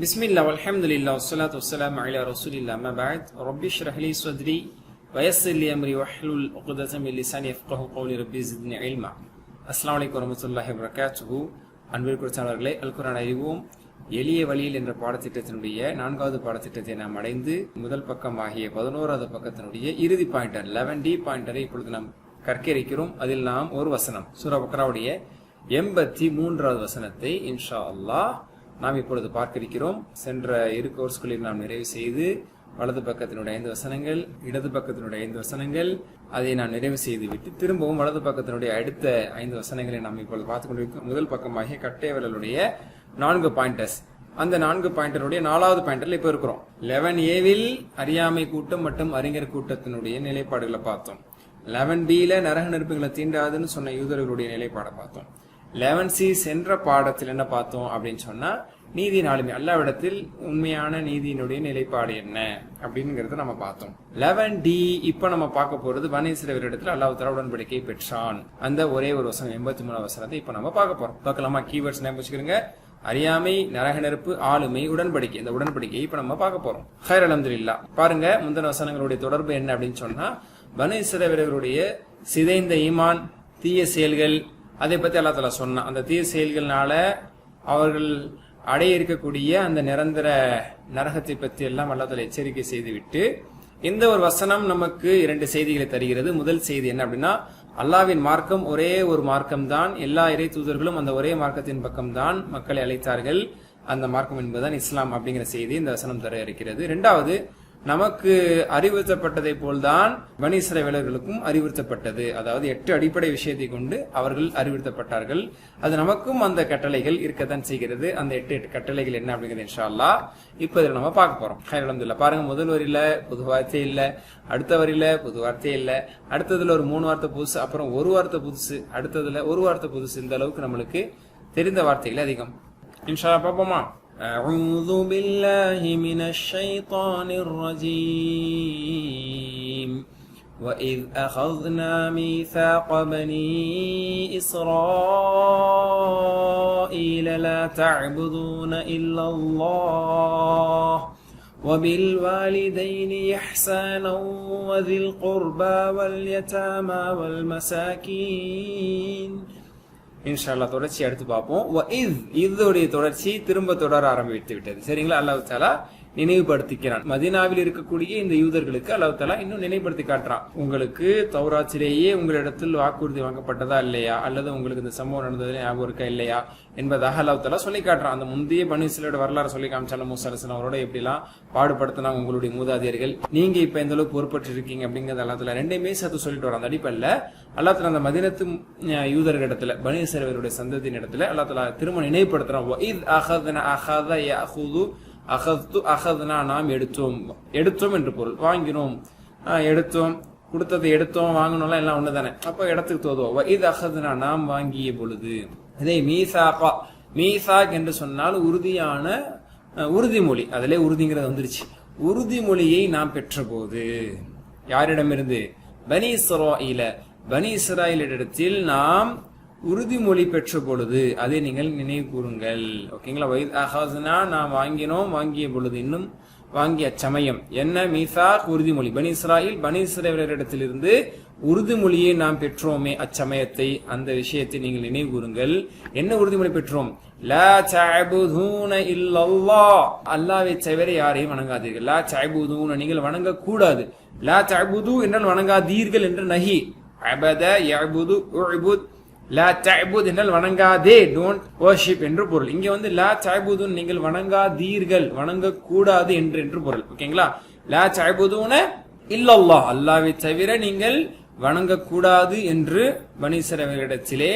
பிஸ்மில்லா வல்ஹம்துலில்லாஹ் வஸ்ஸலாத்து வஸ்ஸலாமு அலா ரசூலில்லாஹ் அம்மா பஅத் ரப்பி ஷ்ரஹ் லி ஸத்ரி வயஸ்ஸிர் லி அம்ரி வஹ்லுல் உக்ததம் மின் லிசானி யஃப்கஹு கௌலி ரப்பி ஸித்னி இல்மா. அஸ்ஸலாமு அலைக்கும் வரஹ்மத்துல்லாஹி வபரகாத்துஹு. அன்பிற்குரியவர்களே, அல் குர்ஆன் அறிவோம் எளிய வழியில் என்ற பாடத்திட்டத்தினுடைய 4வது பாடத்திட்டத்தை நாம் அடைந்து முதல் பக்கம் ஆகிய 11வது பக்கத்தினுடைய இறுதி பாயிண்டர் 11D பாயிண்டரை இப்பொழுது நாம் கற்க இருக்கிறோம். அதில் நாம் ஒரு வசனம் சூரா பக்ராவுடைய 83வது வசனத்தை இன்ஷா அல்லாஹ் நாம் இப்பொழுது பார்க்க இருக்கிறோம். சென்ற இரு கோர்ஸ்களில் நாம் நிறைவு செய்து வலது பக்கத்தினுடைய 5 வசனங்கள், இடது பக்கத்தினுடைய 5 வசனங்கள், அதை நாம் நிறைவு செய்து விட்டு திரும்பவும் வலது பக்கத்தினுடைய அடுத்த 5 வசனங்களை நாம் இப்பொழுது பார்த்துக் கொண்டிருக்கிறோம். முதல் பக்கமாகிய கட்டைவர்களுடைய 4 பாயிண்டர்ஸ், அந்த 4 பாயிண்டருடைய 4வது பாயிண்டர்ல இப்ப இருக்கிறோம். 11Aவில் அறியாமை கூட்டம் மற்றும் அறிஞர் கூட்டத்தினுடைய நிலைப்பாடுகளை பார்த்தோம். 11Bல நரக நெருப்புகளை தீண்டாதுன்னு சொன்ன யூதர்களுடைய நிலைப்பாடை பார்த்தோம். 11C சென்ற பாடத்தில் என்ன பார்த்தோம் அப்படின்னு சொன்னா, நீதி நாளுமே அல்லாவிடத்தில் உண்மையான நீதியினுடைய நிலைப்பாடு என்ன அப்படிங்கறத நம்ம பார்த்தோம். 11D இப்ப நம்ம பார்க்க போறது பனி இஸ்ரவேலிடத்தில் அல்லாஹ் தஆலா உடன்படிக்கை பெற்றான். அந்த ஒரே ஒரு வசனம் 83 வசனத்தை இப்ப நம்ம பார்க்க போறோம். பார்க்கலாமா? கீவேர்ட்ஸ் ஞாபகம் வச்சுக்கிறீங்க. அறியாமை, நரக நெருப்பு, ஆளுமை, உடன்படிக்கை. இந்த உடன்படிக்கையை இப்ப நம்ம பார்க்க போறோம். ஹைர் அல்ஹம்துலில்லாஹ். பாருங்க, முந்தின வசனங்களுடைய தொடர்பு என்ன அப்படின்னு சொன்னா, பனி இஸ்ரவேலர்களுடைய சிதைந்த ஈமான், தீய செயல்கள், அதை பத்தி அல்லாஹ் தஆலா சொன்னான். அந்த தீய செயல்கள்னால அவர்கள் அடைய இருக்கக்கூடிய அந்த நிரந்தர நரகத்தை பற்றி எல்லாம் அல்லாஹ் தஆலா எச்சரிக்கை செய்துவிட்டு இந்த ஒரு வசனம் நமக்கு 2 செய்திகளை தருகிறது. முதல் செய்தி என்ன அப்படின்னா, அல்லாஹ்வின் மார்க்கம் ஒரே ஒரு மார்க்கம் தான். எல்லா இறை தூதர்களும் அந்த ஒரே மார்க்கத்தின் பக்கம் தான் மக்களை அழைத்தார்கள். அந்த மார்க்கம் என்பதுதான் இஸ்லாம் அப்படிங்கிற செய்தி இந்த வசனம் தர இருக்கிறது. 2வது, நமக்கு அறிவுறுத்தப்பட்டதை போல்தான் பனி இஸ்ரவேலர்களுக்கும் அறிவுறுத்தப்பட்டது. அதாவது 8 அடிப்படை விஷயத்தை கொண்டு அவர்கள் அறிவுறுத்தப்பட்டார்கள். அது நமக்கும் அந்த கட்டளைகள் இருக்கத்தான் செய்கிறது. அந்த 8 கட்டளைகள் என்ன அப்படிங்கிறது இன்ஷா அல்லாஹ் இப்ப இதில் நம்ம பார்க்க போறோம். அல்ஹம்துலில்லாஹ். பாருங்க, முதல் வரியில புது வார்த்தை இல்ல, அடுத்த வரியில புது வார்த்தை இல்ல, அடுத்ததுல ஒரு 3 வார்த்தை புதுசு, அப்புறம் ஒரு வார்த்தை புதுசு, அடுத்ததுல ஒரு வார்த்தை புதுசு. இந்த அளவுக்கு நம்மளுக்கு தெரிந்த வார்த்தைகள் அதிகம். இன்ஷா அல்லாஹ் பார்ப்போமா? أعوذ بالله من الشيطان الرجيم وإذ أخذنا ميثاق بني إسرائيل لا تعبدون إلا الله وبالوالدين إحسانا وذي القربى واليتامى والمساكين. இன்ஷா அல்லாஹ் தொடர்ச்சி எடுத்து பார்ப்போம். இதோடைய தொடர்ச்சி திரும்ப தொடர ஆரம்பித்து விட்டது. சரிங்களா? அல்லாஹ் தஆலா நினைவுபடுத்திக்கிறான். மதீனாவில் இருக்கக்கூடிய இந்த யூதர்களுக்கு அல்லாஹ் தஆலா இன்னும் நினைவுபடுத்தி காட்டுறான். உங்களுக்கு தௌராத்திலேயே உங்களிடத்தில் வாக்குறுதி வாங்கப்பட்டதா இல்லையா, அல்லது உங்களுக்கு இந்த சம்பவம் நடந்தது ஞாபகம் இருக்கா இல்லையா என்பதாக அல்லாஹ் தஆலா சொல்லி காட்டுறான். அந்த முந்தைய பனி இஸ்ரவேலோட வரலாறு சொல்லி காமிச்சாலும் மூசா அலைஹிஸ்ஸலாம் அவரோட எப்படிலாம் பாடுபடுத்தினாங்க உங்களுடைய மூதாதையர்கள், நீங்க இப்ப எந்த அளவுக்கு பொறுப்பற்று இருக்கீங்க அப்படிங்கறது அல்லாஹ் தஆலா 2மே சேர்த்து சொல்லிட்டு வரான். அந்த அடிப்படையில் அல்லாஹ் தஆலா அந்த மதீனத்து யூதர்கள் இடத்துல, பனி இஸ்ரவேலுடைய சந்ததியின் இடத்துல அல்லாஹ் தஆலா திரும்ப நினைவுபடுத்துறான். வஇத் அகத்னா அகத யஅஹுது அகத்து அகத்னா, நாம் எடுத்தோம் என்று பொருள். வாங்கினோம், எடுத்தோம், கொடுத்ததை எடுத்தோம், வாங்கணும்லாம் எல்லாம் ஒண்ணுதானே. அப்போ இடத்துக்கு தோதுவோம். வஇத் அகத்னா, நாம் வாங்கிய பொழுது. இதே மீசாகா, மீசாக் என்று சொன்னால் உறுதியான உறுதிமொழி. அதிலே உறுதிங்கிறது வந்துருச்சு. உறுதிமொழியை நாம் பெற்ற போது யாரிடமிருந்து? பனி இஸ்ராயீல, பனி இஸ்ராயீலிடத்தில் நாம் உறுதிமொழி பெற்ற பொழுது அதை நீங்கள் நினைவு கூறுங்கள். ஓகேங்களா? வயித் அஹாஸ்னா, நாம் வாங்கினோம், வாங்கிய பொழுது, இன்னும் வாங்கிய சமயம் என்ன? மீசாக், உறுதிமொழி. பனி இஸ்ராயீல், பனி இஸ்ரவேலரிடத்திலிருந்து உறுதிமொழியை நாம் பெற்றோமே, அச்சமயத்தை, அந்த விஷயத்தை நீங்கள் நினைவு கூறுங்கள். என்ன உறுதிமொழி பெற்றோம்? லா தஅபுதூன இல்லல்லாஹ், அல்லாஹ்வை தவிர யாரையும் வணங்காதீர்கள். லா தஅபுதூன, நீங்கள் வணங்க கூடாது. லா தஅபுது என்றால் வணங்காதீர்கள் என்று நஹி. அபத யஅபுது உஅபுத். லா தஅபுத் என்றால் வணங்காதே, டோன்ட் வர்ஷிப் என்று பொருள். இங்க வந்து லா தஅபுதுன், நீங்கள் வணங்காதீர்கள், வணங்க கூடாது என்று பொருள். ஓகேங்களா? லா தஅபுதுன இல்லல்லாஹ், அல்லாஹ்வை தவிர நீங்கள் வணங்க கூடாது என்று பனி இஸ்ரவேலிடத்திலே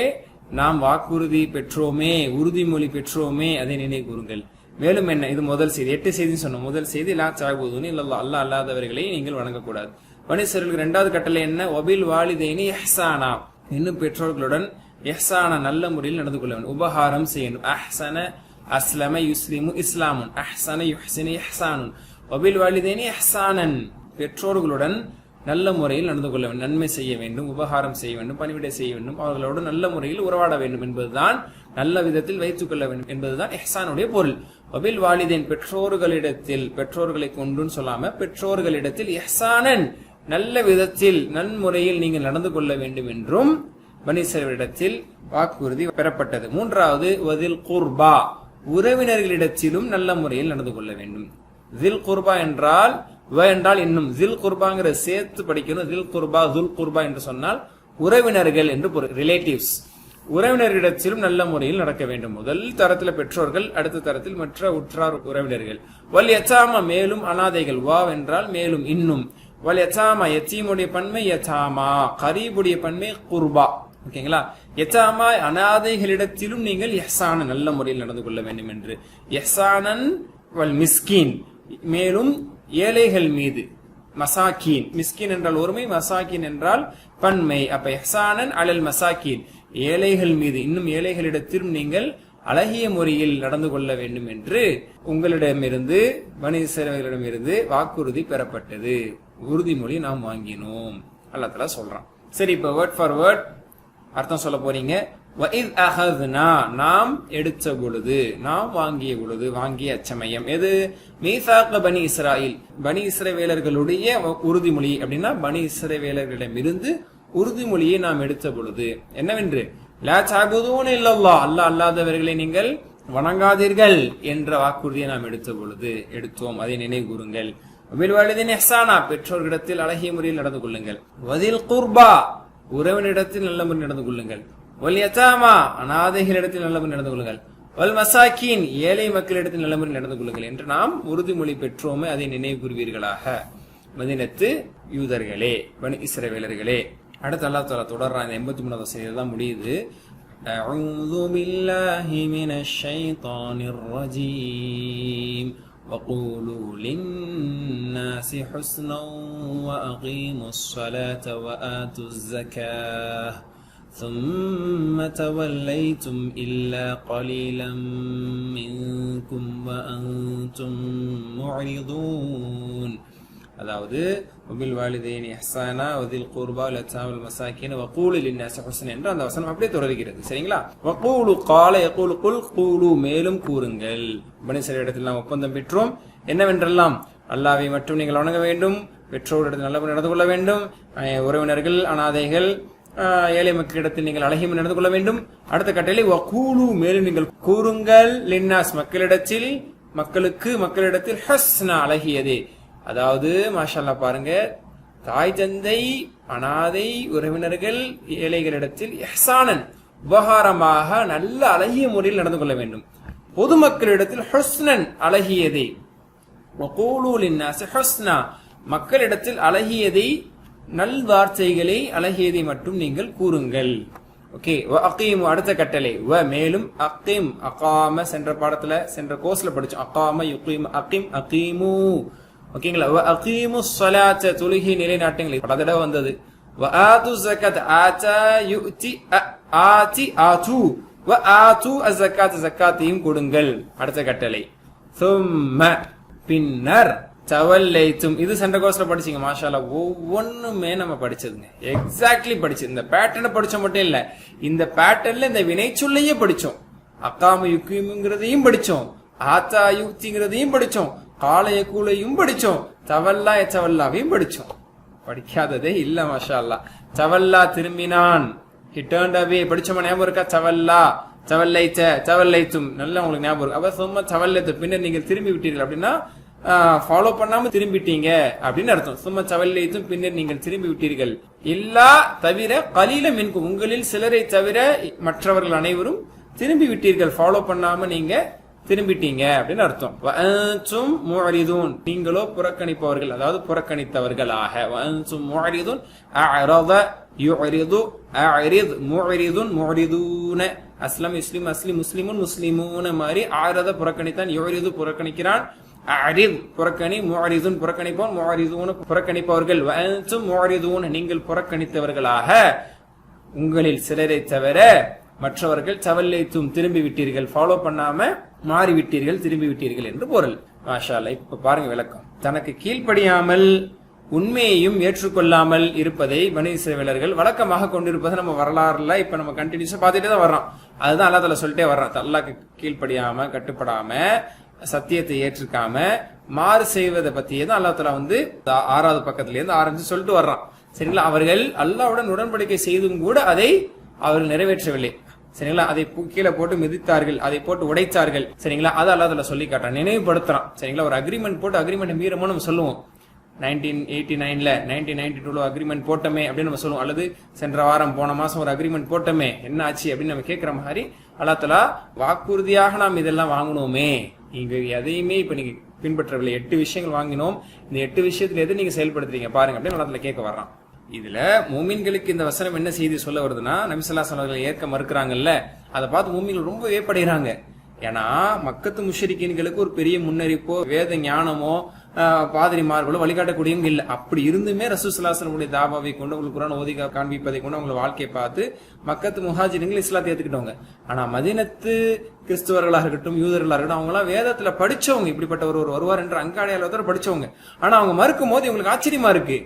நாம் வாக்குறுதி பெற்றோமே, உறுதிமொழி பெற்றோமே, அதை நினைவு கூறுங்கள். மேலும் என்ன? இது முதல் செய்தி. 8 செய்தி சொன்னோம். முதல் செய்தி லா தஅபுதுன இல்லல்லாஹ், அல்லாஹ் அல்லாதவர்களை நீங்கள் வணங்கக்கூடாது. பனி இஸ்ரவேலுக்கு 2வது கட்டளை என்ன? வபில் வாலிதைனி இஹ்சானா, இன்னும் பெற்றோர்களுடன் இஹ்சான, நல்ல முறையில் நடந்து கொள்ள வேண்டும், உபகாரம் செய்யணும். அஹ்சன அஸ்லம யுஸ்லிமு இஸ்லாமுன், அஹ்சன யுஹ்சினு இஹ்சானுன், வபில் வாலிதைனி இஹ்சானன், பெற்றோர்களுடன் நல்ல முறையில் நடந்து கொள்ள வேண்டும், நன்மை செய்ய வேண்டும், உபகாரம் செய்ய வேண்டும், பணிவிடை செய்ய வேண்டும், அவர்களோடு நல்ல முறையில் உறவாட வேண்டும் என்பதுதான், நல்ல விதத்தில் வைத்துக் கொள்ள வேண்டும் என்பதுதான் இஹ்சானுடைய பொருள். வபில் வாலிதைன் பெற்றோர்களிடத்தில், பெற்றோர்களை கொண்டுன்னு சொல்லாம பெற்றோர்களிடத்தில் இஹ்சானன் நல்ல விதத்தில் நன்முறையில் நீங்கள் நடந்து கொள்ள வேண்டும் என்றும் பனி இஸ்ரவேலிடத்தில் வாக்குறுதி பெறப்பட்டது. மூன்றாவது வதில் குர்பா, உறவினர்களிடத்திலும் நல்ல முறையில் நடந்து கொள்ள வேண்டும். தில் குர்பா என்றால் இன்னும் தில் குர்பாங்கிற சேர்த்து படிக்கணும். தில் குர்பா துல் குர்பா என்று சொன்னால் உறவினர்கள் என்று பொருள், ரிலேட்டிவ்ஸ். உறவினர்களிடத்திலும் நல்ல முறையில் நடக்க வேண்டும். முதல் தரத்தில் பெற்றோர்கள், அடுத்த தரத்தில் மற்ற உற்றார் உறவினர்கள். வல் யதாமா, மேலும் அனாதைகள். வா என்றால் மேலும் இன்னும். வல் யதாமா, யத்தீமுடைய பன்மை யதாமா, கரீபுடைய பன்மை குர்பா. ஓகேங்களா? யதாமா அனாதைகளிடத்திலும் நீங்கள் இஹ்சான நல்ல முறையில் நடந்து கொள்ள வேண்டும் என்று. இஹ்சானன் வல் மிஸ்கீன், மேலும் ஏழைகள் மீது. மசாக்கீன், மிஸ்கின் என்றால் ஒருமை, மசாக்கீன் என்றால் பன்மை. அப்ப இஹ்சானன் அலல் மசாக்கீன், ஏழைகள் மீது, இன்னும் ஏழைகளிடத்திலும் நீங்கள் அழகிய முறையில் நடந்து கொள்ள வேண்டும் என்று உங்களிடமிருந்து பனி இஸ்ரவேலிடமிருந்து வாக்குறுதி பெறப்பட்டது, உறுதிமொழி நாம் வாங்கினோம். அல்லாஹ் தஆலா சொல்றான். சரி, இப்ப வேர்ட் ஃபார் வேர்ட் அர்த்தம் சொல்ல போறீங்க. வஇத் அஹத்னா, நாம் எடுத்த பொழுது, நாம் வாங்கிய பொழுது, வாங்கிய அச்சமயம் எது? மீசாக பனி இஸ்ராயில், பனி இஸ்ரவேலர்களுடைய உறுதிமொழி. அப்படின்னா பனி இஸ்ரவேலர்களிடமிருந்து உறுதிமொழியை நாம் எடுத்த பொழுது என்னவென்று? லா தஅபுதூன இல்லல்லாஹ், அல்லாஹ் அல்லாதவர்களை நீங்கள் வணங்காதீர்கள் என்ற வாக்குறுதியை நாம் எடுத்த பொழுது எடுத்தோம், அதை நினைவு கூறுங்கள். வபில் வாலிதைன் இஹ்சானா, பெற்றோர்களிடத்தில் அழகிய முறையில் நடந்து கொள்ளுங்கள். வதில் குர்பா, உறவினரிடத்தில் நல்ல முறையில் நடந்து கொள்ளுங்கள். வல் யதாமா, அனாதைகளிடத்தில் நல்ல முறையில் நடந்து கொள்ளுங்கள். வல் மசாக்கீன், ஏழை மக்களிடத்தில் நல்ல முறையில் நடந்து கொள்ளுங்கள் என்று நாம் உறுதிமொழி பெற்றோமே, அதை நினைவு கூறுவீர்களாக மதீனத்து யூதர்களே, பனி இஸ்ரவேலர்களே. அடுத்து அல்லாஹ் தஆலா தொடர்றான். இந்த 83வது வசனத்தில் தான் முடியுது. அஊது பில்லாஹி மினஷ் ஷைத்தானிர் ரஜீம் وقولوا للناس حسنا وأقيموا الصلاة وآتوا الزكاة ثم توليتم إلا قليلا منكم وأنتم معرضون. அதாவது வபில் வாலிதைன் இஹ்சானா வதில் குர்பா வல் யதாமா வல் மசாக்கீன் வகூலு லின்னாஸி ஹுஸ்னா என்ற அந்த வசனம் அப்படியே தொடர்கிறது. சரிங்களா? வகூலு கால யகூலு குல் கூலு, மேலும் கூறுங்கள். பனி இஸ்ரவேலிடத்தில் நாம் ஒப்பந்தம் பெற்றோம் என்னவென்றெல்லாம்? அல்லாஹ்வை மட்டும் நீங்கள் வணங்க வேண்டும், பெற்றோரிடத்தில் நல்ல நடந்து கொள்ள வேண்டும், உறவினர்கள் அனாதைகள் ஏழை மக்களிடத்தில் நீங்கள் அழகிய நடந்து கொள்ள வேண்டும். அடுத்த கட்டளை வகூலு, மேலும் நீங்கள் கூறுங்கள். லின்னாஸ், மக்களிடத்தில், மக்களிடத்தில் ஹஸ்னா, அழகியதே. அதாவது மாஷா அல்லாஹ் பாருங்க, தாய் தந்தை அனாதை உறவினர்கள் ஏழைகளிடத்தில் இஹ்சானன் உபகாரமாக நல்ல அழகிய முறையில் நடந்து கொள்ள வேண்டும். பொதுமக்களிடத்தில் ஹுஸ்னன், அழகியதை. வகூலு லின்னாஸி ஹுஸ்னா, மக்களிடத்தில் அழகியதை, நல் வார்த்தைகளை, அழகியதை மட்டும் நீங்கள் கூறுங்கள். ஓகே. வ அகீமு, அடுத்த கட்டளை. வ மேலும், அகீம், அகாம சென்ற பாடத்துல சென்ற கோர்ஸ்ல படிச்சோம். அகாம யுகீம், அகீம், அகீமு. ஓகேங்களா? வ அகீமு ஸலாத்த, தொழுகை நிலைநாட்டுங்கள், பல தடவை வந்தது. வ ஆது ஸகாத், ஆதா யுதி, ஆதி ஆது, வ ஆது அஸ்ஸகாத், ஸகாத்தையும் கொடுங்கள். அடுத்த கட்டளை. சும்ம, பின்னர், தவல்லைத்தும், இது சென்ற கோர்ஸ்ல படிச்சீங்க. மாஷா அல்லாஹ், ஒவ்வொன்றுமே நம்ம படிச்சதுங்க, எக்ஸாக்ட்லி படிச்சது. இந்த பேட்டர்னை படிச்ச மட்டும் இல்ல, இந்த பேட்டர்ன்ல இந்த வினைச்சொல்லையே படிச்சோம். அகாம யுகீமுங்கிறதையும் படிச்சோம், ஆத்தா யுக்திங்கிறதையும் படிச்சோம், காலைய கூலையும் படிச்சோம், தவல்லா எச்சவல்லாவையும் படிச்சோம். படிக்காததே இல்ல. மாஷா அல்லாஹ். தவல்லா, திரும்பினான், he turned away, படிச்சோம். ஞாபகம் இருக்கா? தவல்லா, தவல்லைத்த, தவல்லைத்தும், நல்லா உங்களுக்கு ஞாபகம் இருக்கு. அப்ப சும்மா தவல்லைத்து, பின்னர் நீங்கள் திரும்பி விட்டீர்கள் அப்படின்னா ஃபாலோ பண்ணாம திரும்பிட்டீங்க அப்படின்னு அர்த்தம். சும்மா தவல்லைத்தும், பின்னர் நீங்கள் திரும்பி விட்டீர்கள். இல்லா, தவிர, கலீல மின்கும், உங்களில் சிலரை தவிர மற்றவர்கள் அனைவரும் திரும்பி விட்டீர்கள், ஃபாலோ பண்ணாம நீங்க திரும்பிட்டீங்க அப்படின்னு அர்த்தம். வஅன்தும் முஅரிதுன், நீங்களோ புறக்கணிப்பவர்கள், அதாவது புறக்கணித்தவர்களாக. வஅன்தும் முஅரிதுன், அஅரத யுஅரிது, அஅரித், முஅரிதுன், முஅரிதுன. அஸ்லம் இஸ்லிம், அஸ்லிம் முஸ்லிமுன், முஸ்லிமூன மாதிரி அஅரத புறக்கணித்தான், யுஅரிது புறக்கணிக்கிறான், அஅரித் புறக்கணி, முஅரிதுன் புறக்கணிப்பவன், முஅரிதுன புறக்கணிப்பவர்கள். வஅன்தும் முஅரிதுன், நீங்கள் புறக்கணித்தவர்களாக உங்களில் சிலரை தவிர மற்றவர்கள் தவல்லைத்தும், திரும்பி விட்டீர்கள், ஃபாலோ பண்ணாம மாறிவிட்டீர்கள், திரும்பி விட்டீர்கள் என்று பொருள். மாஷா அல்லாஹ். இப்ப பாருங்க விளக்கம். தனக்கு கீழ்ப்படியாமல் உண்மையையும் ஏற்றுக்கொள்ளாமல் இருப்பதை பனி இஸ்ரவேலர்கள் வழக்கமாக கொண்டிருப்பதை நம்ம வரலாறுல இப்ப நம்ம கண்டினியூஸா பார்த்துட்டே தான் வர்றோம். அதுதான் அல்லாஹ் தஆலா சொல்லிட்டே வர்றான். அல்லாஹ்க்கு கீழ்ப்படியாம கட்டுப்படாம சத்தியத்தை ஏற்றுக்காம மாறு செய்வதை பத்தியே தான் அல்லாஹ் தஆலா 6வது பக்கத்துல இருந்து ஆரம்பிச்சு சொல்லிட்டு வர்றான். சரிங்களா? அவர்கள் அல்லாஹ்வுடன் உடன்படிக்கை செய்தும் கூட அதை அவர்கள் நிறைவேற்றவில்லை. சரிங்களா? அதை கீழே போட்டு மிதித்தார்கள், அதை போட்டு உடைத்தார்கள். சரிங்களா? அதை அல்லாஹ் தஆலா சொல்லி காட்டுறான், நினைவுபடுத்துறான். சரிங்களா? ஒரு அக்ரிமெண்ட் போட்டு அக்ரிமெண்ட் மீறமோ நம்ம சொல்லுவோம். 1989ல 1992 அக்ரிமெண்ட் போட்டமே அப்படின்னு நம்ம சொல்லுவோம். அல்லது சென்ற வாரம் போன மாசம் ஒரு அக்ரிமெண்ட் போட்டமே, என்ன ஆச்சு அப்படின்னு நம்ம கேட்கிற மாதிரி அல்லாஹ் தஆலா வாக்குறுதியாக நாம் இதெல்லாம் வாங்கணுமே, நீங்க எதையுமே இப்ப நீங்க பின்பற்றவில்லை. 8 விஷயங்கள் வாங்கினோம், இந்த 8 விஷயத்துல எது நீங்க செயல்படுத்துறீங்க பாருங்க அப்படின்னு அல்லாஹ் தஆலா கேட்க வர்றான். இதுல மூமின்களுக்கு இந்த வசனம் என்ன செய்தி சொல்ல வருதுன்னா, நபி ஸல்லல்லாஹு அலைஹி வஸல்லம் ஏற்க மறுக்கிறாங்கல்ல, அதை பார்த்து மூமின்கள் ரொம்ப வியப்படைகிறாங்க. ஏன்னா மக்கத்து முஷ்ரிக்கீன்களுக்கு ஒரு பெரிய முன்னறிப்போ வேத ஞானமோ பாதிரிமார்களோ வழிகாட்டக்கூடியவங்க இல்ல. அப்படி இருந்துமே ரசூல் ஸல்லல்லாஹு அலைஹி வஸல்லம் தாவாவை கொண்டு உங்களுக்கு குர்ஆன் ஓதி காண்பிப்பதை கொண்டு அவங்க வாழ்க்கையை பார்த்து மக்கத்து முஹாஜிர்கள் இஸ்லாத்தை ஏத்துக்கிட்டவங்க. ஆனா மதீனத்து கிறிஸ்துவர்களாக இருக்கட்டும் யூதர்களாக இருக்கட்டும் அவங்க எல்லாம் வேதத்துல படிச்சவங்க, இப்படிப்பட்ட ஒரு வருவார் என்ற அங்காடையாளத்தோட படிச்சவங்க. ஆனா அவங்க மறுக்கும் போது இவங்களுக்கு ஆச்சரியமா இருக்கு.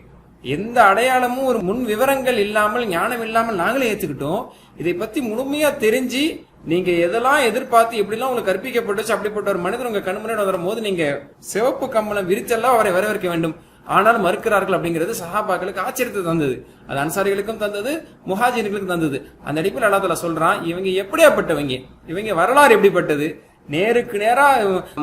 எந்த அடையாளமும் ஒரு முன் விவரங்கள் இல்லாமல் ஞானம் இல்லாமல் நாங்களே ஏத்துக்கிட்டோம். இதை பத்தி முழுமையா தெரிஞ்சு நீங்க எதெல்லாம் எதிர்பார்த்து எப்படிலாம் உங்களுக்கு கற்பிக்கப்பட்டுச்சு, அப்படிப்பட்ட ஒரு மனிதர் உங்க கண் முன்னாடி வரும் போது நீங்க சிவப்பு கம்பளம் விரிச்செல்லாம் அவரை வரவேற்க வேண்டும், ஆனாலும் மறுக்கிறார்கள் அப்படிங்கிறது சஹாபாக்களுக்கு ஆச்சரியத்தை தந்தது. அது அன்சாரிகளுக்கும் தந்தது, முஹாஜிர்களுக்கும் தந்தது. அந்த அடிப்பில் அல்லாஹ் தஆலா சொல்றான், இவங்க எப்படியாப்பட்டவங்க, இவங்க வரலாறு எப்படிப்பட்டது, நேருக்கு நேரா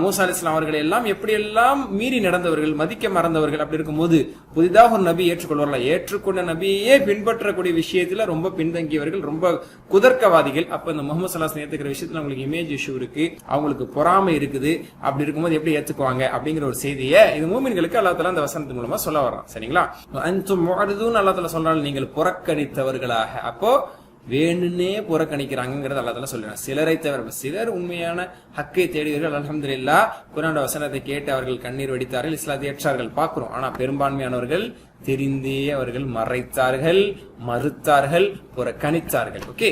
மூசா அலைஹிஸ்ஸலாம் அவர்கள் எல்லாம் எப்படி எல்லாம் மீறி நடந்தவர்கள், மதிக்க மறந்தவர்கள். அப்படி இருக்கும்போது புதிதாக ஒரு நபி ஏற்றுக்கொள்வார்களா, ஏற்றுக்கொண்ட நபியே பின்பற்றக்கூடிய விஷயத்துல ரொம்ப பின்தங்கியவர்கள், ரொம்ப குதர்க்கவாதிகள். அப்ப இந்த முஹம்மது ஸல்லல்லாஹு அலைஹி வஸல்லம் ஏத்துக்கிற விஷயத்துல அவங்களுக்கு இமேஜ் இஷ்யூ இருக்கு, அவங்களுக்கு பொறாமை இருக்குது. அப்படி இருக்கும்போது எப்படி ஏத்துக்குவாங்க அப்படிங்கிற ஒரு செய்தியை இது மூமின்களுக்கு அல்லாஹ் தஆலா அந்த வசனத்தின் மூலமா சொல்ல வர்றான். சரிங்களா? அன்தும் முஅரிதுன் அல்லாஹ் தஆலா சொல்றாங்க, நீங்கள் புறக்கணித்தவர்களாக. அப்போ வேணுன்னே புறக்கணிக்கிறாங்கிறது அல்லாஹ் தஆலா சொல்றாங்க. சிலரை தவிர சிலர் உண்மையான ஹக்கை தேடியவர்கள் அல்ஹம்துலில்லாஹ் குர்ஆன் வசனத்தை கேட்டு அவர்கள் கண்ணீர் வடித்தார்கள், இஸ்லாத்தை ஏற்றார்கள் பார்க்கிறோம். ஆனா பெரும்பான்மையானவர்கள் தெரிந்தே அவர்கள் மறைத்தார்கள், மறுத்தார்கள், புறக்கணித்தார்கள். ஓகே,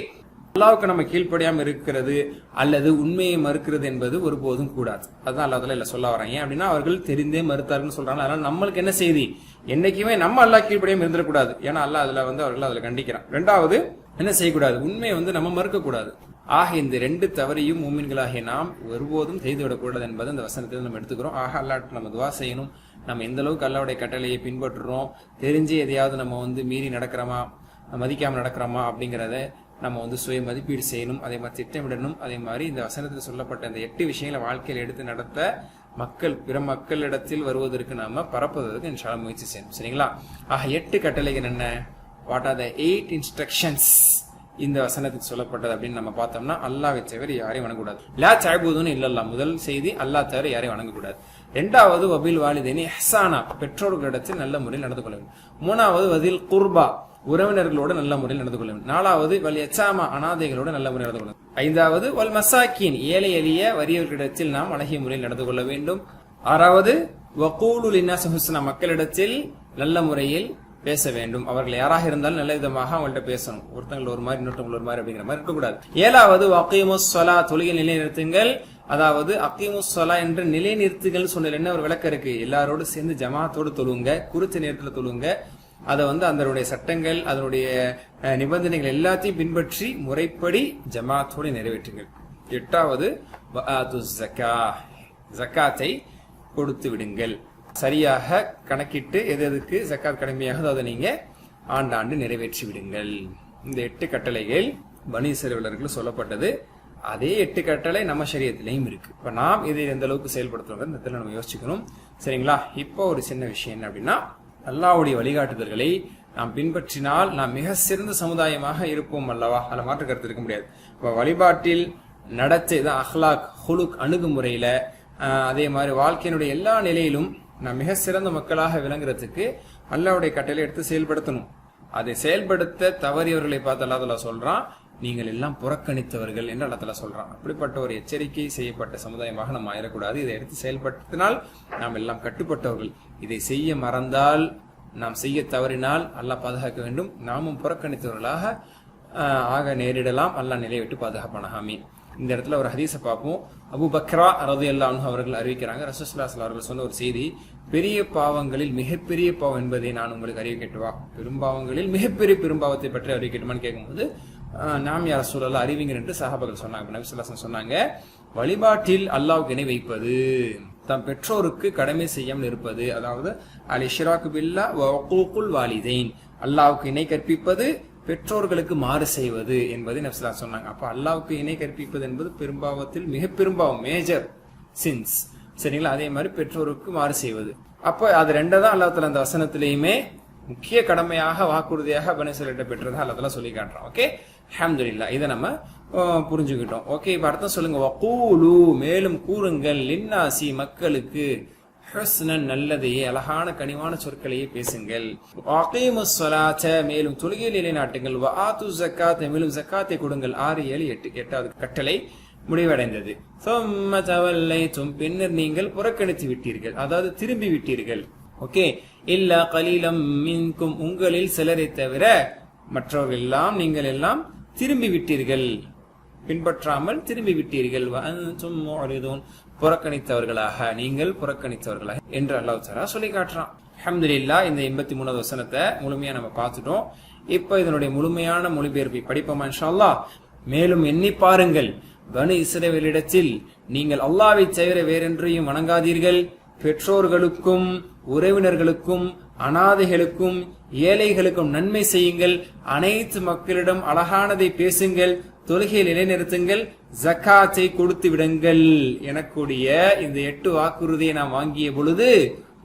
அல்லாஹ்வுக்கு நம்ம கீழ்ப்படியாம இருக்கிறது அல்லது உண்மையை மறுக்கிறது என்பது ஒருபோதும் கூடாது. அதுதான் அல்லாஹ் தஆலா இல்ல சொல்ல வராங்க. அப்படின்னா அவர்கள் தெரிந்தே மறுத்தார்கள் சொல்றாங்க. அதனால நம்மளுக்கு என்ன செய்தி, என்னைக்குமே நம்ம அல்லாஹ் கீழ்ப்படியாம இருந்துடக்கூடாது. ஏன்னா அல்லாஹ் அதுல அவர்கள் அதுல கண்டிக்கிறான். ரெண்டாவது என்ன செய்யக்கூடாது, உண்மையை நம்ம மறுக்க கூடாது. ஆக இந்த 2 தவறையும் மூமின்களாகிய நாம் ஒருபோதும் செய்துவிடக்கூடாது என்பது அந்த வசனத்தில் நம்ம எடுத்துக்கிறோம். ஆக அல்லாஹ்ட்ட நம்ம துஆ செய்யணும். நம்ம எந்த அளவுக்கு அல்லாஹ்வுடைய கட்டளையை பின்பற்றுறோம், தெரிஞ்சு எதையாவது நம்ம மீறி நடக்கிறோமா, மதிக்காம நடக்கிறோமா அப்படிங்கிறத நம்ம சுய மதிப்பீடு செய்யணும். அதே மாதிரி திட்டமிடணும். அதே மாதிரி இந்த வசனத்தில் சொல்லப்பட்ட இந்த 8 விஷயங்களை வாழ்க்கையில் எடுத்து நடத்த பிற மக்களிடத்தில் வருவதற்கு நாம பரப்புவதற்கு இன்ஷா அல்லாஹ் முயற்சி செய்யணும். சரிங்களா? ஆக 8 கட்டளைகள் என்ன, வாட் ஆர் த 8 இன்ஸ்ட்ரக்ஷன்ஸ் இந்த வசனத்துக்கு சொல்லப்பட்டது அப்படின்னு நம்ம பார்த்தோம்னா, அல்லாஹ்வை தவிர யாரையும் வணங்கக்கூடாது. லா தஅபுதுன இல்லல்லாஹ், முதல் செய்தி அல்லாஹ் தவிர யாரையும் வணங்கக்கூடாது. இரண்டாவது வபில் வாலிதைனி இஹ்சானா, பெற்றோர்களிடத்தில் நல்ல முறையில் நடந்து கொள்ள வேண்டும். மூணாவது வதில் குர்பா, உறவினர்களோடு நல்ல முறையில் நடந்து கொள்ள வேண்டும். நாலாவது வல் யச்சாமா, அனாதைகளோடு நல்ல முறையில் நடந்து கொள்ள வேண்டும். ஐந்தாவது வல் மசாக்கீன், ஏழை எளிய வறியவர்களிடத்தில் நாம் அழகிய முறையில் நடந்து கொள்ள வேண்டும். ஆறாவது வகூலு லின்னாஸி ஹுஸ்னா, மக்களிடத்தில் நல்ல முறையில் பேச வேண்டும். அவர்கள் யாராக இருந்தாலும் நல்ல விதமாக அவங்கள்ட்ட பேசணும். ஒருத்தங்கள் ஒரு மாதிரி இன்னொருத்தவங்க ஒரு மாதிரி அப்படிங்கிற மாதிரி இருக்கக்கூடாது. ஏழாவது அகீமுஸ் ஸலா, தொழுகை நிலைநிறுத்துங்கள். அதாவது அகீமுஸ் ஸலா என்ற நிலைநிறுத்துகள் சொன்னது என்ன ஒரு விளக்கம் இருக்கு, எல்லாரோடு சேர்ந்து ஜமாத்தோடு தொழுங்க, குறித்த நேரத்தில் தொழுங்க. அதை அதனுடைய சட்டங்கள், அதனுடைய நிபந்தனைகள் எல்லாத்தையும் பின்பற்றி முறைப்படி ஜமாத்தோடு நிறைவேற்றுங்கள். எட்டாவது ஜக்காத்தை கொடுத்து விடுங்கள். சரியாக கணக்கிட்டு எதுக்கு ஜக்காத் கடமையாக அதை நீங்க ஆண்டாண்டு நிறைவேற்றி விடுங்கள். இந்த 8 கட்டளைகள் பனி இஸ்ரவேலர்களுக்கு சொல்லப்பட்டது. அதே 8 கட்டளை நம்ம ஷரியத்திலையும் இருக்கு. இப்ப நாம் இதை எந்த அளவுக்கு செயல்படுத்துறோம் இந்த இடத்துல நம்ம யோசிச்சுக்கணும். சரிங்களா? இப்போ ஒரு சின்ன விஷயம் என்ன அப்படின்னா, அல்லாஹ்வுடைய வழிகாட்டுதல்களை நாம் பின்பற்றினால் நாம் மிக சிறந்த சமுதாயமாக இருப்போம் அல்லவா? அதில் மாற்று கருத்து இருக்க முடியாது. இப்போ வழிபாட்டில் நடத்தை தான் அஹ்லாக், ஹுலுக், அணுகுமுறையில, அதே மாதிரி வாழ்க்கையினுடைய எல்லா நிலையிலும் நாம் மிக சிறந்த மக்களாக விளங்குறதுக்கு அல்லாஹ்வுடைய கட்டளை எடுத்து செயல்படுத்தணும். அதை செயல்படுத்த தவறியவர்களை பார்த்து அல்லாஹ் தஆலா சொல்றான், நீங்கள் எல்லாம் புறக்கணித்தவர்கள் என்று அல்லாஹ் தஆலா சொல்றான். அப்படிப்பட்ட ஒரு எச்சரிக்கை செய்யப்பட்ட சமுதாயமாக நம்ம ஆயிடக்கூடாது. இதை எடுத்து செயல்படுத்தினால் நாம் எல்லாம் கட்டுப்பட்டவர்கள். இதை செய்ய மறந்தால், நாம் செய்ய தவறினால் அல்லாஹ் பாதுகாக்க வேண்டும். நாமும் புறக்கணித்தவர்களாக ஆக நேரிடலாம். அல்லாஹ் நிலையை விட்டு பாதுகாப்பானாக. ஆமீன். இந்த இடத்துல ஒரு ஹதீஸை பார்ப்போம். அபூ பக்ரா ரலியல்லாஹு அன்ஹு அவர்கள் அறிவிக்கிறாங்க, ரசூலுல்லாஹி ஸல்லல்லாஹு அலைஹி வஸல்லம் அவர்கள் சொன்ன ஒரு செய்தி, பெரிய பாவங்களில் மிகப்பெரிய பாவம் என்பதை நான் உங்களுக்கு அறிவிக்கட்டுவா, பெரும்பாவங்களில் மிகப்பெரிய பெரும்பாவத்தை பற்றி அறிவிக்கட்டுமான்னு கேட்கும்போது, நாம் யா ரசூலல்லாஹ் அறிவிங்க என்று சஹாபாக்கள் சொன்னாங்க. நபி ஸல்லல்லாஹு அலைஹி வஸல்லம் சொன்னாங்க, வழிபாட்டில் அல்லாஹ்வுக்கு இணை வைப்பது, தம் பெற்றோருக்கு கடமை செய்யாமல் இருப்பது, அதாவது அல் இஷ்ராக்கு பில்லாஹ் வ உக்கூகுல் வாலிதைன், அல்லாஹ்வுக்கு இணை கற்பிப்பது, பெற்றோர்களுக்கு மாறு செய்வது என்பதை நபி ஸல்லல்லாஹு அலைஹி வஸல்லம் சொன்னாங்க. அப்ப அல்லாஹ்வுக்கு இணை கற்பிப்பது என்பது பெரும்பாவத்தில் மிக பெரும்பாவம், மேஜர் சின்ஸ். சரிங்களா? அதே மாதிரி பெற்றோருக்கு மாறு செய்வது. அப்போ அது ரெண்டை தான் அல்லாஹ் தஆலா அந்த வசனத்திலேயுமே முக்கிய கடமையாக வாக்குறுதியாக பனி இஸ்ராயீல்கிட்ட பெற்றதா அல்லாஹ் தஆலா சொல்லி காட்டுறான். ஓகே, அல்ஹம்துலில்லாஹ். இதை நம்ம புரிஞ்சுக்கிட்டோம். ஓகே, இப்ப அர்த்தம் சொல்லுங்க. வகூலு, மேலும் கூறுங்கள், லின்னாசி, மக்களுக்கு, ஹுஸ்னன், நல்லதையே, அழகான கனிவான சொற்களையே பேசுங்கள். வஅகீமுஸ் ஸலாத்த, மேலும் தொழுகையை நிலைநாட்டுங்கள். வஆத்து ஸக்காத், மேலும் ஸக்காத்தை கொடுங்கள். 6, 7, 8 8வது கட்டளை முடிவடைந்தது. ثم توليتم, பின்னர் நீங்கள் புறக்கணித்து விட்டீர்கள், அதாவது திரும்பி விட்டீர்கள். ஓகே, இல்லா கலீலம் மின்கும், உங்களில் சிலரை தவிர மற்றவர்கள் எல்லாம், நீங்கள் எல்லாம் திரும்பி விட்டீர்கள், பின்பற்றாமல் திரும்பி விட்டீர்கள். வஅன்தும் முஅரிதுன், புறக்கணித்தவர்களாக, நீங்கள் புறக்கணித்தவர்களாக என்று அல்லாஹ் தஆலா சொல்லி காட்டுறான். அல்ஹம்துலில்லாஹ். இந்த 83வது வசனத்தை முழுமையா நம்ம பார்த்துட்டோம். இப்ப இதனுடைய முழுமையான மொழிபெயர்ப்பை படிப்போமா இன்ஷா அல்லாஹ். மேலும் எண்ணி பாருங்கள், பனி இஸ்ரவேலிடத்தில் நீங்கள் அல்லாஹ்வை தவிர வேறென்றையும் வணங்காதீர்கள், பெற்றோர்களுக்கும் உறவினர்களுக்கும் அனாதைகளுக்கும் ஏழைகளுக்கும் நன்மை செய்யுங்கள், அனைத்து மக்களிடம் அழகானதை பேசுங்கள், தொழுகையை நிலைநிறுத்துங்கள், ஜக்காத்தை கொடுத்து விடுங்கள் எனக்கூடிய இந்த 8 வாக்குறுதியை நாம் வாங்கிய பொழுது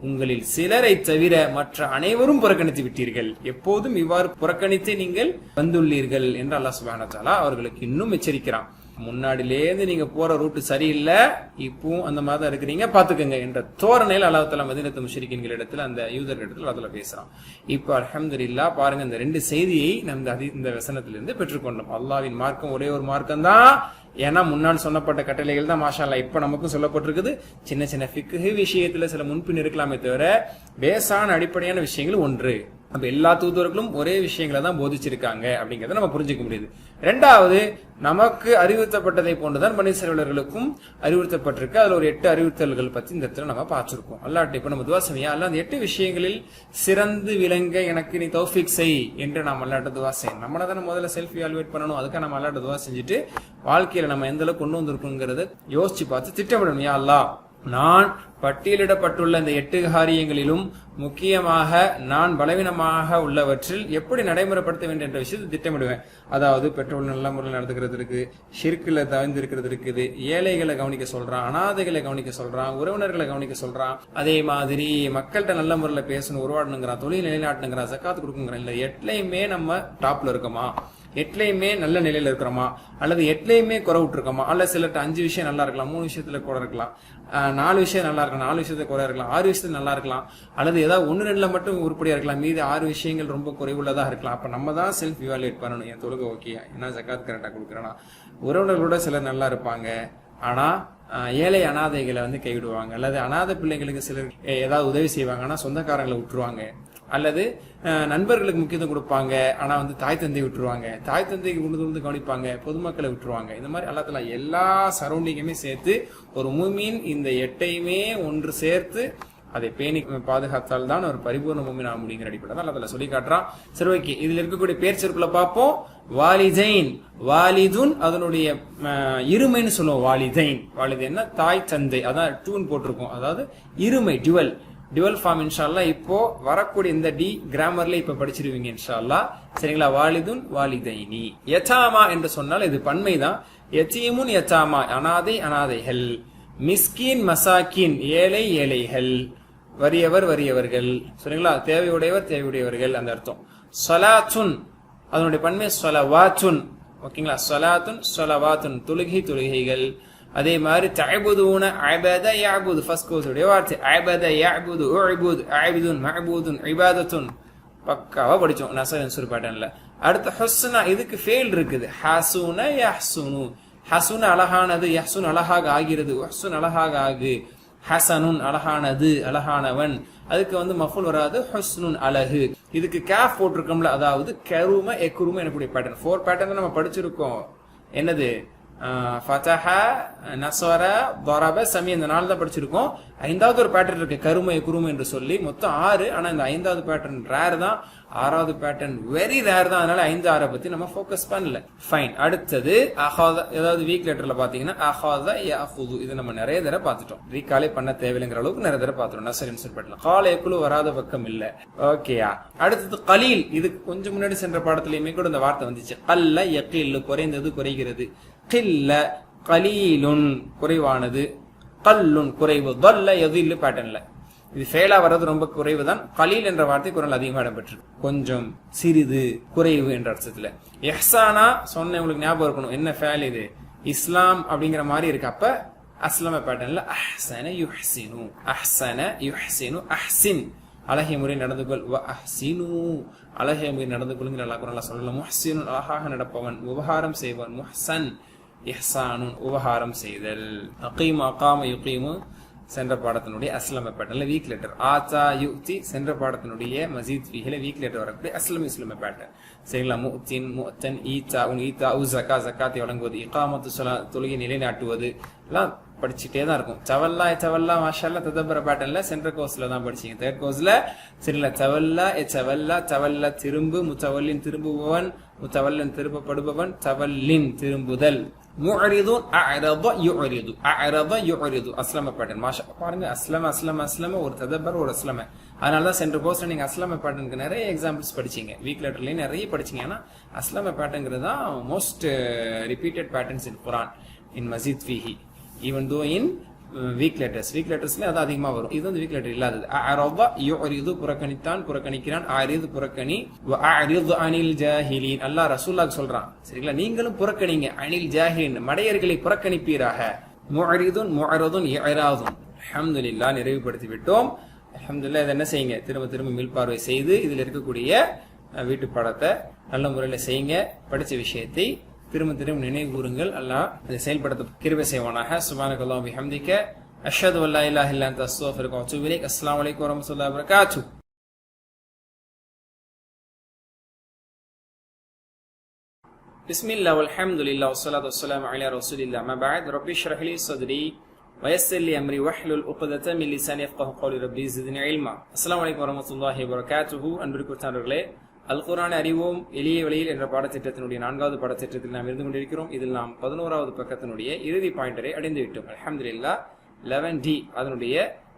உங்களில் சிலரை தவிர மற்ற அனைவரும் புறக்கணித்து விட்டீர்கள். எப்போதும் இவ்வாறு புறக்கணித்து நீங்கள் வந்துள்ளீர்கள் என்று அல்லாஹ் சுப்ஹானஹு வ தஆலா அவர்களுக்கு இன்னும் எச்சரிக்கிறான். முன்னாடிலேருந்து நீங்க போற ரூட் சரியில்லை, இப்பவும் அந்த மாதிரி தான் இருக்கிறீங்க, பாத்துக்கங்க என்ற தோரணையில் அல்லாஹ் தஆலா மதீனத்து முஷ்ரிக்கீன்கள் இடத்துல, அந்த யூதர்கள் இடத்துல அதுல பேசுறான். இப்ப அல்ஹம்துலில்லாஹ் பாருங்க, இந்த 2 செய்தியை நம்ம இந்த வசனத்திலிருந்து பெற்றுக்கொண்டோம். அல்லாஹ்வின் மார்க்கம் ஒரே ஒரு மார்க்கம் தான். ஏன்னா முன்னால் சொன்னப்பட்ட கட்டளைகள் தான் மாஷா அல்லாஹ் இப்ப நமக்கும் சொல்லப்பட்டிருக்குது. சின்ன சின்ன ஃபிக்ஹ் விஷயத்துல சில முன்பின் இருக்கலாமே தவிர பேசான அடிப்படையான விஷயங்கள் ஒன்று. அப்ப எல்லா தூதர்களும் ஒரே விஷயங்களை தான் போதிச்சிருக்காங்க அப்படிங்கறத நம்ம புரிஞ்சுக்க முடியுது. 2வது, நமக்கு அறிவுறுத்தப்பட்டதை போன்றுதான் பனி இஸ்ரவேலர்களுக்கும் அறிவுறுத்தப்பட்டிருக்கு. அதுல ஒரு 8 அறிவுறுத்தல்கள் பத்தி இந்த இடத்துல நம்ம பார்த்திருக்கோம். அல்லாஹ்ட்ட இப்ப நம்ம துஆ செய்யா, அல்லாஹ் அந்த 8 விஷயங்களில் சிறந்து விளங்க எனக்கு நீ தௌஃபீக் செய் என்று நாம் அல்லாஹ்ட்ட துஆ செய்யணும். நம்மள தான முதல்ல செல்ஃப் இவாலுவேட் பண்ணணும். அதுக்காக நம்ம அல்லாஹ்ட்ட துஆ செஞ்சுட்டு வாழ்க்கையில நம்ம எந்த அளவுக்கு கொண்டு வந்திருக்கோங்கிறத யோசிச்சு பார்த்து திட்டமிடணும். யா அல்லாஹ், நான் பட்டியலிடப்பட்டுள்ள இந்த 8 காரியங்களிலும் முக்கியமாக நான் பலவீனமாக உள்ளவற்றில் எப்படி நடைமுறைப்படுத்த வேண்டும் என்ற விஷயத்தை திட்டமிடுவேன். அதாவது பெற்றோர் நல்ல முறையில் நடத்துக்கிறதுக்கு, ஷிர்க்குல தவிர்த்திருக்கிறது இருக்குது, ஏழைகளை கவனிக்க சொல்றான், அனாதைகளை கவனிக்க சொல்றான், உறவினர்களை கவனிக்க சொல்றான், அதே மாதிரி மக்கள்கிட்ட நல்ல முறையில் பேசணும், உருவாடணுங்கிறான், தொழில் நிலைநாட்டணுங்கிறான், ஜக்காத்து கொடுக்குங்கிறான். இல்ல 8லையுமே நம்ம டாப்ல இருக்கோமா, 8லையுமே நல்ல நிலையில இருக்கிறோமா, அல்லது 8லையுமே குறை விட்டுருக்கோமா, அல்ல சிலர்ட்ட 5 விஷயம் நல்லா இருக்கலாம், 3 விஷயத்துல குறை இருக்கலாம், 4 விஷயம் நல்லா இருக்கலாம், 4 விஷயத்துல குறை இருக்கலாம், 6 விஷயத்துல நல்லா இருக்கலாம், அல்லது ஏதாவது 1, 2ல மட்டும் உருப்படியா இருக்கலாம், மீதி 6 விஷயங்கள் ரொம்ப குறைவுள்ளதா இருக்கலாம். அப்ப நம்ம தான் செல்ஃப் இவாலுவேட் பண்ணணும். என் தொழுகை ஓகே, என்ன ஜக்காத் கரெக்டா கொடுக்குறேன்னா, உறவினர்களோட சிலர் நல்லா இருப்பாங்க, ஆனா ஏழை அனாதைகளை கைவிடுவாங்க, அல்லது அனாதை பிள்ளைங்களுக்கு சிலர் ஏதாவது உதவி செய்வாங்க, ஆனா சொந்தக்காரங்களை விட்டுருவாங்க, அல்லது நண்பர்களுக்கு முக்கியத்துவம் கொடுப்பாங்க, ஆனா தாய் தந்தை விட்டுருவாங்க, தாய் தந்தைக்கு கொண்டு கவனிப்பாங்க, பொதுமக்களை விட்டுருவாங்க. இந்த மாதிரி அல்லாஹ் தஆலா எல்லா சரௌண்டிங்குமே சேர்த்து ஒரு முஃமின் இந்த 8யுமே ஒன்று சேர்த்து அதை பேணி பாதுகாத்தால் தான் ஒரு பரிபூர்ண முஃமின் ஆக முடியுங்கிற அடிப்படையில் அல்லாஹ் தஆலா சொல்லி காட்டுறான். சரி, ஓகே, இதுல இருக்கக்கூடிய பேர் சொற்களை பார்ப்போம். வாலிதைன், வாலிதுன் அதனுடைய இருமைன்னு சொல்லுவோம். வாலிதைன், வாலிதைன்னா தாய் தந்தை, அதான் டூன் போட்டிருக்கோம், அதாவது இருமை, டிவல் ஃபார்ம். இன்ஷா அல்லாஹ் இப்போ வரக்கூடிய இந்த டி கிராமர்ல இப்ப படிச்சிருவீங்க இன்ஷா அல்லாஹ். சரிங்களா? வாலிதுன் வாலிதைனி. யதாமா என்று சொன்னால் இது பன்மைதான். யதீமுன் யதாமா, அனாதை அனாதைகள், மிஸ்கீன் மசாக்கின் ஏழை ஏழைகள், வறியவர் வறியவர்கள், சரிங்களா? தேவையுடையவர் தேவையுடையவர்கள் அந்த அர்த்தம். ஸலாத்துன் அதனுடைய பன்மை ஸலவாத்துன், ஓகேங்களா? ஸலாத்துன் ஸலவாத்துன் தொழுகை தொழுகைகள். அதே மாதிரி தஅபுதுன அபத யஅபுது, ஃபர்ஸ்ட் கோர்ஸோட வார்த்தை அபத யஅபுது, உஅபுது அஅபுதுன் மஅபூதுன் இபாதத்துன், பக்காவா படிச்சோம் நஸர் அன்சர் பேட்டர்ன்ல. அடுத்து ஹுஸ்னா, இதுக்கு ஃபெயில் இருக்குது. ஹஸுன யஹ்சுனு, ஹஸுன அழகானது, யஹ்சுன் அழகாக ஆகிறது, உஹ்சுன் அழகாக ஆகு, ஹஸனுன் அழகானது அழகானவன், அதுக்கு மஃபூல் வராது, ஹுஸ்னுன் அழகு. இதுக்கு காஃப் போட்டிருக்கோம்ல, அதாவது கரும எக்ரும எனக்கூடிய பேட்டர்ன். 4 பேட்டர்ன் நம்ம படிச்சிருக்கோம். என்னது? ஃபதஹ, நஸர, தரப, சமி இந்த 4 தான் படிச்சிருக்கோம். 5வது ஒரு பேட்டர்ன் இருக்கு, கருமை குருமை என்று சொல்லி. மொத்தம் 6. ஆனா இந்த 5வது பேட்டர்ன் ரேர் தான், 6வது பேட்டர்ன் வெரி ரேர் தான். அதனால 5, 6 பத்தி நம்ம ஃபோக்கஸ் பண்ணல. ஃபைன். அடுத்தது அஹாத, ஏதாவது வீக் லெட்டர்ல பாத்தீங்கன்னா அஹாத யஅஹுது, இது நம்ம நிறைய தடவை பார்த்துட்டோம். ரீகாலே பண்ண தேவையில்லைங்கிற அளவுக்கு நிறைய தடவை பார்த்துட்டோம். நஸர் இன்சர்ட் பண்ணலாம். கால யக்குலு வராத பக்கம் இல்ல. ஓகேயா. அடுத்தது கலீல், இதுக்கு கொஞ்சம் முன்னாடி சென்ற பாடத்திலயுமே கூட இந்த வார்த்தை வந்துச்சு. கல்ல யகில்லு, குறைந்தது குறைகிறது. கில்ல கலீலுன், குறைவானது. கல்லுன், குறைவு. தல்ல யதில்லு பேட்டர்ன்ல இது ஃபெயிலா வர்றது ரொம்ப குறைவு தான். கலீல் என்ற வார்த்தை குரல் அதிகமாக இடம்பெற்றிருக்கு. கொஞ்சம், சிறிது, குறைவு என்ற அர்த்தத்துல. இஹ்சானா சொன்ன உங்களுக்கு ஞாபகம் இருக்கணும், என்ன ஃபேல் இது, இஸ்லாம் அப்படிங்கிற மாதிரி இருக்கு. அப்ப அஸ்லம பேட்டர்ன்ல அஹ்சன யுஹ்சினு, அஹ்சன யுஹ்சினு, அஹ்சின் அழகிய முறை நடந்து கொள், அஹ்சினு அழகிய முறை நடந்து கொள்ளுங்கிற அல்லாஹ் குர்ஆன்ல சொல்லலாம். முஹ்சினு அழகாக நடப்பவன், உபகாரம் செய்வன். முஹ்சன் இஹ்சானுன் உபகாரம் செய்தல். அகீமு அகாம யுகீமு சென்ற பாடத்தினுடைய அஸ்லம பேட்டர்ன்ல வீக் லெட்டர். ஆத்தா யுக்தி சென்ற பாடத்தினுடைய மசீத் ஃபீஹில வீக் லெட்டர் வரக்கூடிய அஸ்லம் இஸ்லம பேட்டர்ன். சரிங்களா. முத்தின், முத்தன், ஈத்தா உன், ஈத்தா உ ஜக்கா, ஜக்காத்தை வழங்குவது, இகாமத்து ஸலா தொழுகை நிலைநாட்டுவது எல்லாம் படிச்சுட்டே தான் இருக்கும். தவல்லா தவல்லா மாஷால்லா ததப்பர பேட்டர்ன்ல சென்ற கோர்ஸ்ல தான் படிச்சீங்க. தேர்ட் கோர்ஸ்ல சரிங்களா. தவல்லா தவல்லா, தவல்ல திரும்பு, முத்தவல்லின் திரும்புபவன், முத்தவல்லன் திருப்பப்படுபவன், தவல்லின் திரும்புதல். முஅரிதுன் அஅரத யுஅரிது, அஅரத யுஅரிது அஸ்லம பேட்டர்ன். மாஷா பாருங்க, அஸ்லம அஸ்லம அஸ்லம, ஒரு ததப்பர் ஒரு அஸ்லம. அதனால தான் சென்ற கோர்ஸ்ல நீங்க அஸ்லம பேட்டர்னுக்கு நிறைய எக்ஸாம்பிள்ஸ் படிச்சீங்க. வீக் லெட்டர்லயும் நிறைய படிச்சீங்க. ஏன்னா அஸ்லம பேட்டர்ங்கிறது தான் மோஸ்ட் ரிப்பீட்டட் பேட்டர்ன்ஸ் இன் குர்ஆன் இன் மசீத் ஃபீஹி, ஈவன் தோ இன் வீக் லெட்டர்ஸ்ல அது அதிகமா வரும். இது வந்து வீக் லெட்டர் இல்லாதது. அஅரத யுஅரிது புறக்கணித்தான், புறக்கணிக்கிறான். அரிது புறக்கணி. வஅரிது அனில் ஜாஹிலீன், அல்லாஹ் ரசூலுல்லாஹ் சொல்றான். சரிங்களா. நீங்களும் புறக்கணிங்க. அனில் ஜாஹிலீன், மடையர்களை புறக்கணிப்பீராக. முஅரிதுன் முஅரதுன் இஅராதுன். அல்ஹம்துலில்லாஹ், நிறைவுபடுத்தி விட்டோம். அல்ஹம்துலில்லாஹ். இதை என்ன செய்யுங்க, திரும்ப திரும்ப மீள்பார்வை செய்து இதில் இருக்கக்கூடிய வீட்டு பாடத்தை நல்ல முறையில் செய்யுங்க. படிச்ச விஷயத்தை திரும்ப திரும்ப நினைவு கூறுங்கள். அல்லாஹ் அதை செயல்படுத்த கிருபை செய்வானாக. சுப்ஹானக்கல்லாஹு பிஹம்திக அஷ்ஹது அல்லா இலாஹ இல்லா அன்த அஸ்தக்ஃபிருக வ அத்தூபு இலைக். அஸ்ஸலாமு அலைக்கும் வரஹ்மத்துல்லாஹி வபரகாத்துஹு. பிஸ்மில்லாஹ் வல்ஹம்துலில்லாஹ் வஸ்ஸலாத்து வஸ்ஸலாமு அலா ரசூலில்லாஹ். அம்மா பஅத். ரப்பி ஷ்ரஹ் லி ஸத்ரி வயஸ்ஸிர் லி அம்ரி வஹ்லுல் உக்தத மின் லிசானி யஃப்கஹு கௌலி. ரப்பி ஸித்னி இல்மா. அஸ்ஸலாமு அலைக்கும் வரஹ்மத்துல்லாஹி வபரகாத்துஹு. அன்பிற்குரியவர்களே, அல் குர்ஆனை அறிவோம் எளிய வழியில் என்ற பாடத்திட்டத்தினுடைய 4வது பாடத்திட்டத்தில் நாம் இருந்து கொண்டிருக்கிறோம். இதில் நாம் 11வது பக்கத்தினுடைய இறுதி பாயிண்டரை அடைந்து விட்டோம். அல்ஹம்துலில்லாஹ். 11D அதனுடைய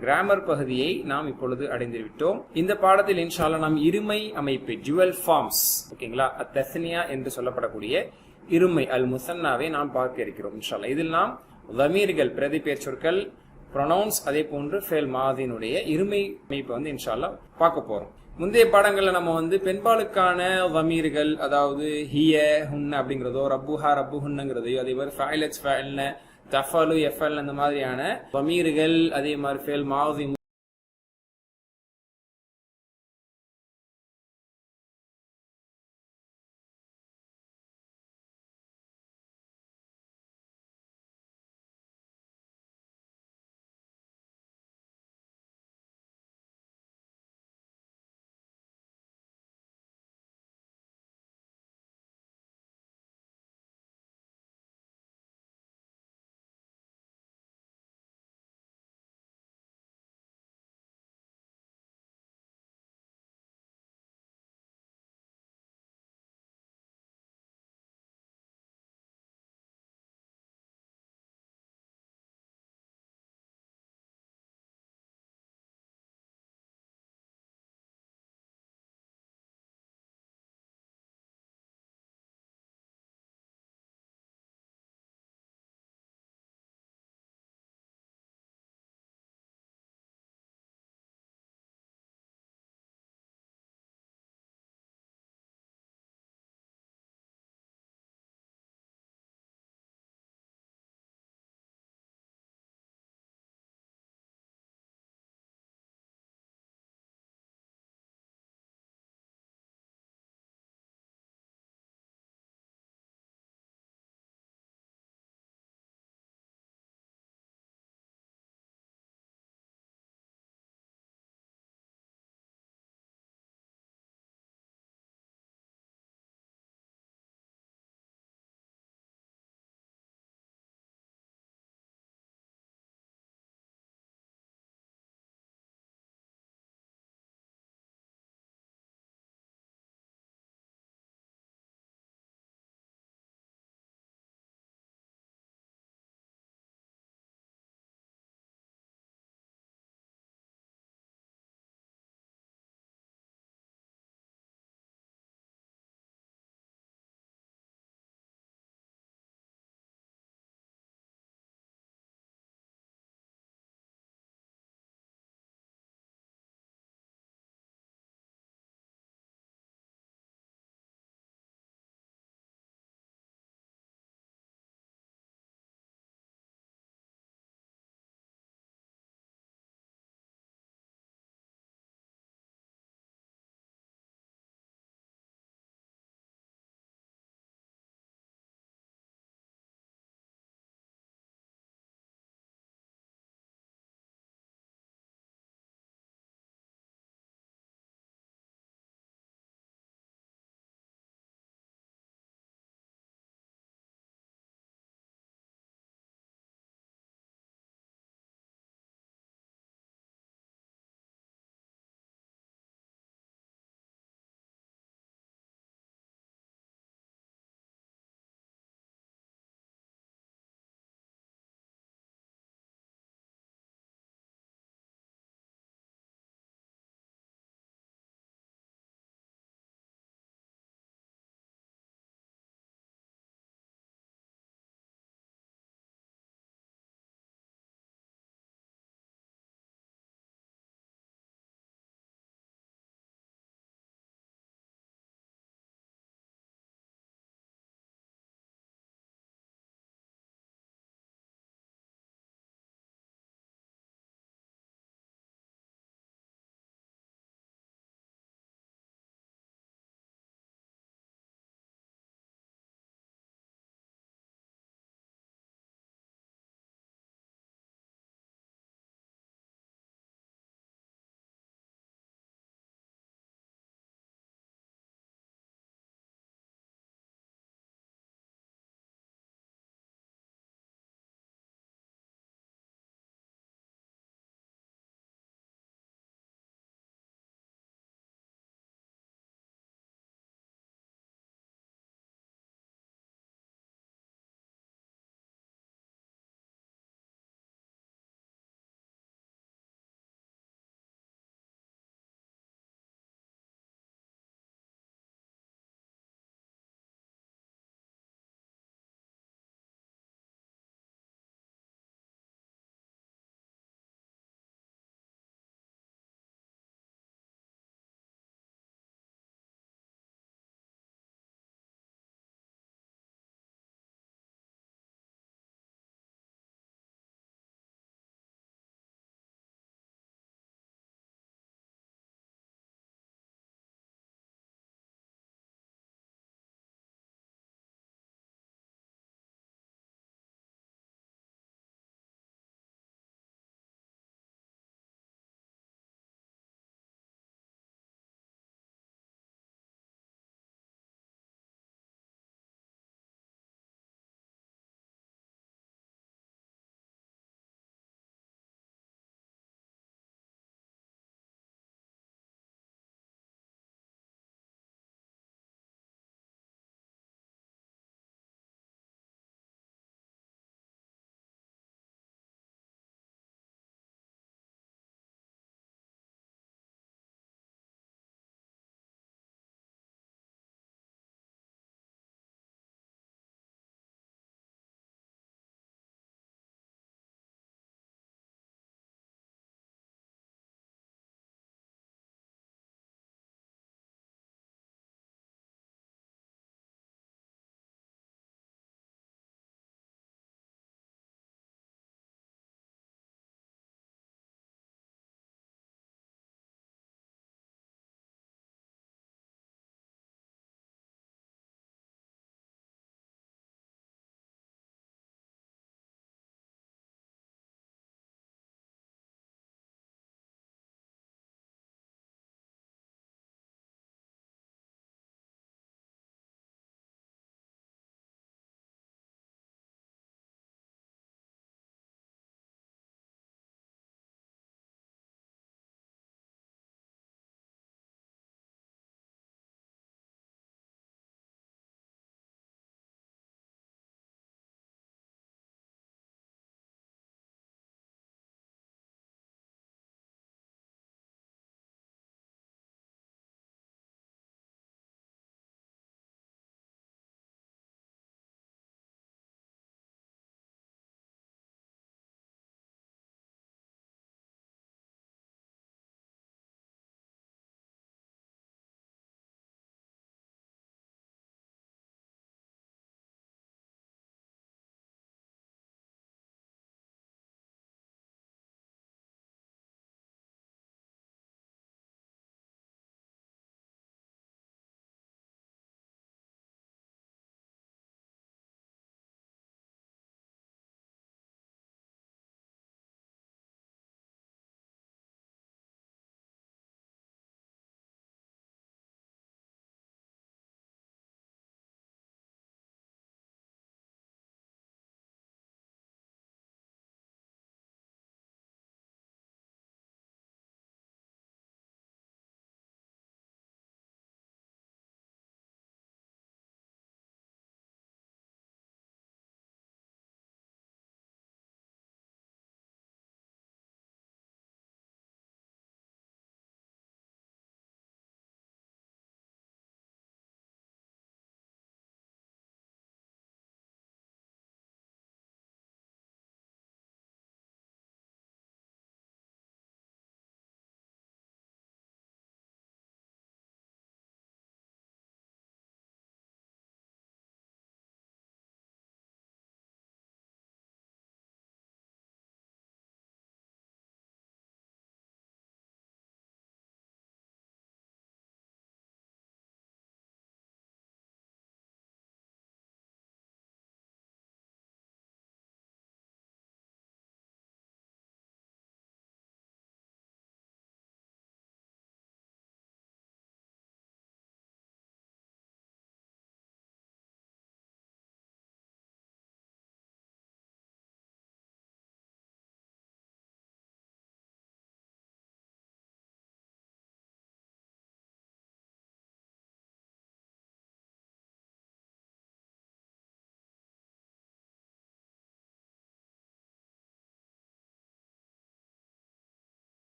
கிராமர் பகுதியை நாம் இப்பொழுது அடைந்து விட்டோம். இந்த பாடத்தில் இன்ஷா அல்லாஹ் நாம் இருமை அமைப்பு, ஜுவல் ஃபார்ம்ஸ், ஓகேங்களா, தஸ்னியா என்று சொல்லப்படக்கூடிய இருமை அல் முசன்னாவை நாம் பார்க்க இருக்கிறோம் இன்ஷா அல்லாஹ். இதில் நாம் தமீர்கள், பிரதிபெயர் சொற்கள், ப்ரொனவுன்ஸ், அதே போன்று ஃபேல் மாதினுடைய இருமை அமைப்பை வந்து இன்ஷா அல்லாஹ் பார்க்க போறோம். முந்தைய பாடங்கள்ல நம்ம பெண்பாலுக்கான வமீர்கள், அதாவது ஹிய ஹுன்ன அப்படிங்கிறதோ, ரப்புஹா ரப்புஹுன்னங்கிறதையோ, அதே மாதிரி ஃபைலட்ஸ் ஃபைல்ன, தஃபலு எஃபல், அந்த மாதிரியான வமீர்கள், அதே மாதிரி ஃபேல் மாதி